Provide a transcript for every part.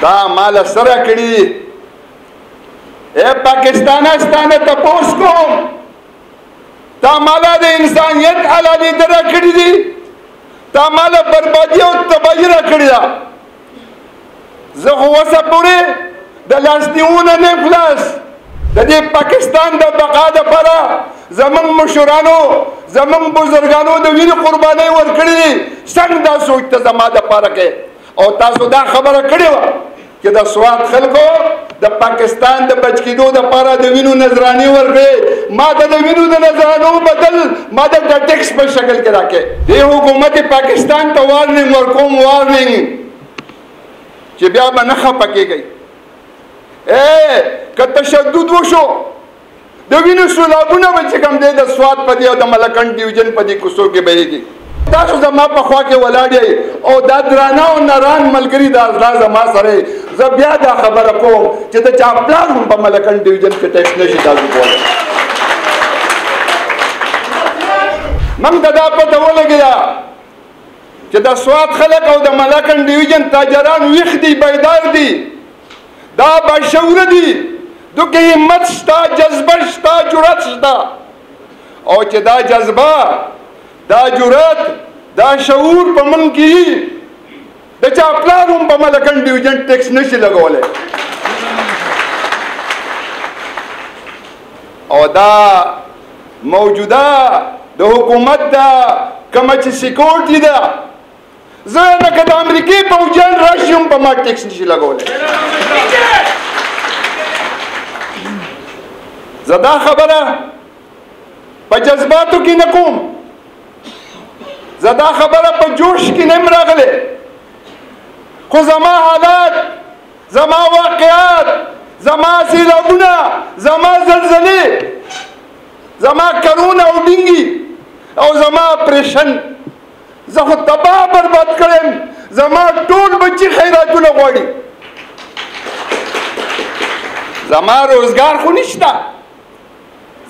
دا مال سره کړی اے پاکستانستانه تپوس کوم تا مالا د انسانیت حلالي درا کړی دي تا مالا بربادي او تباہي را کړی دا زه خو وسه پورې د لاس نیونه نه خلاص د دې پاکستان د بقا دپاره زمونږ مشرانو زمونږ بزرګانو د وینې قربانۍ ورکړې دي څنګه دا سوچ ته زما دپاره کوې او تاسو دا خبره کړې وه چې د سوات خلکو د پاکستان د بچ کېدو دپاره د وینو نذرانې ورکړې ما ته د وینو د نذرانو بدل ما د ټیکس په شکل کې راکړې دې حکومت پاکستان ته وارننګ ورکوم وارننګ چې بیا به نه خفه کېږئ که تشدد وشو د وینو سېلابونه به چې کوم دی د سوات په دې او د ملکنډ ډیویژن په دې کوڅو کې بهیږي تاسو زما په خوا کې ولاړ یئ او دا درانه او نران ملګري دا زما سره زه بیا دا خبره کوم چې د چا پلار هم په ملکنډ ډیویژن کې ټیکس نشي تاسو کولی موږ ته دا پته ولګېده چې د سوات خلک او د ملکنډ ډیویژن تاجران ویښ دي بیدار دي دا باشعوره دي دو کې همت شته جذبه شته جرأت شته او چې دا جذبه دا جرأت دا شعور په من کې د چا پلار هم په ملکنډ ډیویژن ټیکس نشي لګولی او دا موجوده د حکومت دا کومه چې سیکورټي ده زه لکه د امریکې پوځیان راشي هم په ما ټیکس نشي لګولی زه دا خبره په جذباتو کې نه کوم زه دا خبره په جوش کې نه یم راغلی خو زما حالات زما واقعات زما سیلابونه زما زلزلې زما کرونه او ډینګي او زما اپریشن زه خو تباه برباد کړم زما ټول بچي خیراتونه غواړي زما روزګار خو نشته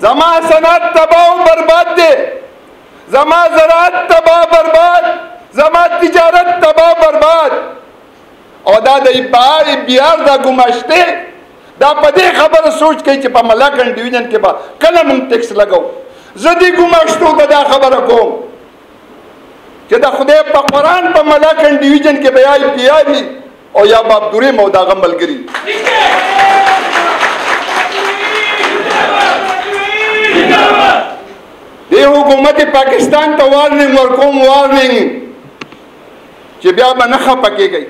زما صنعت تباه و برباد دی زما زراعت تباه برباد زما تجارت تباه برباد او دا د بیار دا ګماشته دا په دې خبره سوچ کوي چې په ملکنډ ډیویژن کې به کله موږ ټیکس لګو زه دې ګماشتو ته دا خبره کوم چې د خدای په قرآن په ملکنډ ډیویژن کې به یا پیار وي او یا به عبدالرحیم او د هغه ملګري دی حکومت پاکستان ته وارننګ ورکوم وارننګ چې بیا به نه خفه کېږئ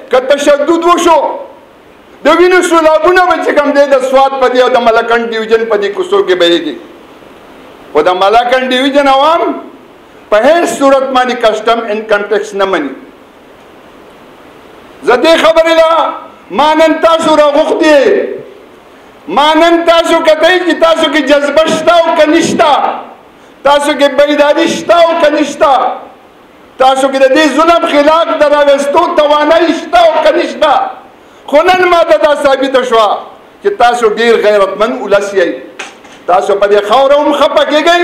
که تشدد وشو د وینو سېلابونه به چې کوم دی د سوات په دې او د ملکنډ ډیویژن په دې کوڅو کې بهیږي خو د ملکنډ ډیویژن عوام په هیڅ صورت باندې کسټم انکم ټیکس نه مني زه دې خبرې له ما نن تاسو راغوښتي ما نن تاسو کتئ چې تاسو کې جذبه شته او که نشته تاسو کې بیداري شته او که نشته تاسو کې د دې ظلم خلاف د راوستو توانایي شته او که نشته خو نن ماته دا ثابته شوه چې تاسو ډېر غیرتمند ولس یئ تاسو په دې خاوره هم خفه کېږئ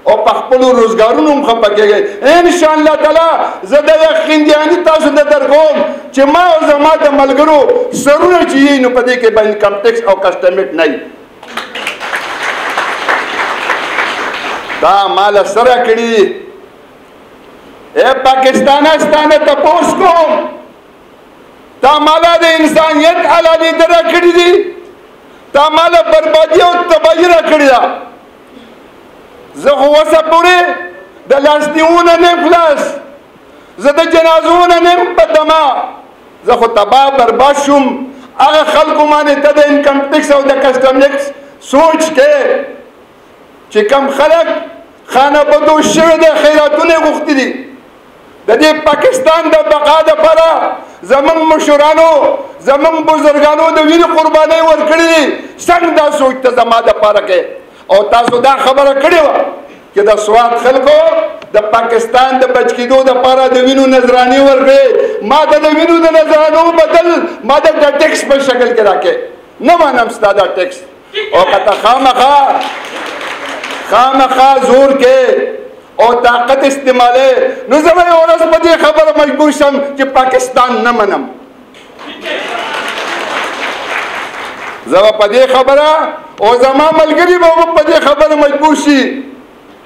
او په خپلو روزګارونو هم خفه کېږئ انشاءالله تعالی زه د یقیندیاني تاسو ته درکوم چې ما او زما د ملګرو سرونه چې یي نو په دې کې به انکم ټیکس او کسټمیټ نه وي دا مال سره کړي اے پاکستانستانه تپوس کوم تا مالا د انسانیت حلالي درا کړي دي تا مالا بربادي او تباہي را کړې ده زه خو وسه پورې د لاس نیونه نه خلاص زه د جنازو نه نه بدما زه خو تباه برباد شوم هغه خلکو باندې ته د انکم ټیکس او د کسټم ټیکس سوچ کې چې کم خلک خانه بدوش شوي دي خیراتونه غوښتي دي د دې پاکستان د بقا دپاره زمونږ مشرانو زمونږ بزرګانو د وینې قربانۍ ورکړې دي څنګه دا سوچ ته زما دپاره کوې او تاسو دا خبره کړې وه چې د سوات خلکو د پاکستان د بچ کېدو دپاره د وینو نذرانې ورکړې ما ته د وینو د نذرانو بدل ما ته د ټیکس په شکل کې راکړې نه منم ستا دا ټیکس او که ته خامخا زور کې او طاقت استعمالې نو زه به یوه ورځ په دې خبره مجبور شم چې پاکستان نه منم. زه به په دې خبره او زما ملګري به په دې خبره مجبور شي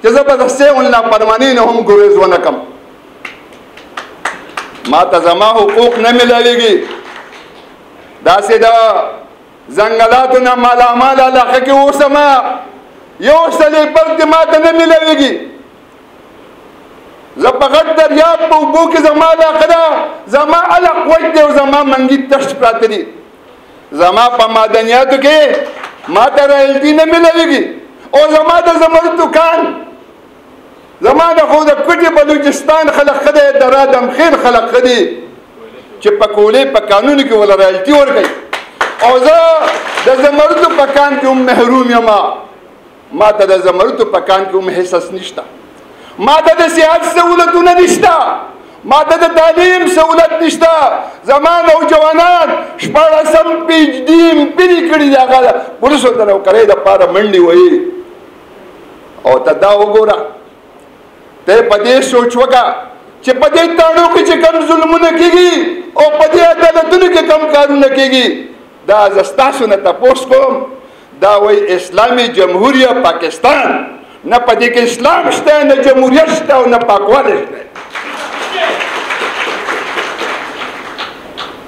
چې زه به د شیء نافرماني نه هم ګریز ونه کړم. ما ته زما حقوق نه ملاویږي. داسې د ځنګلاتو نه مالامال علاقه کې اوسم یو سلې برد ما ته نه ملاویږي. زه په غټ دریاب په اوبو کې زما علاقه ده، زما علق وچ دی او زما منګي تشت پراته دي. زما په معدنیاتو کې ما ته رایلټي نه ملاویږي او زما د زمرد دکان زما د خو د کوټې بلوچستان خلق ښه دی، د رادم خیل خلق ښه دي چې په کولې په کانونو کې وله رایلټي ورکوي او زه د زمردو په کان کې هم محروم یم. ما ته د زمردو په کان کې هم حصص نشته، ما ته د صحت سهولتونه نشته، ما ته د تعلیم سهولت نشته. زما نوجوانان 14 PhD پرې کړي دي، هغه د پولیسو د نوکرۍ دپاره منډې وهي. او ته دا وګوره، ته په دې سوچ وکړه چې په دې تاڼو کې چې کوم ظلمونه کېږي او په دې عدالتونو کې کوم کارونه کېږي، دا زه ستاسو نه تپوس کوم. دا وایي اسلامي جمهوریه پاکستان، نه په دې کې اسلام شته، نه جمهوریت شته او نه پاکوالی شته.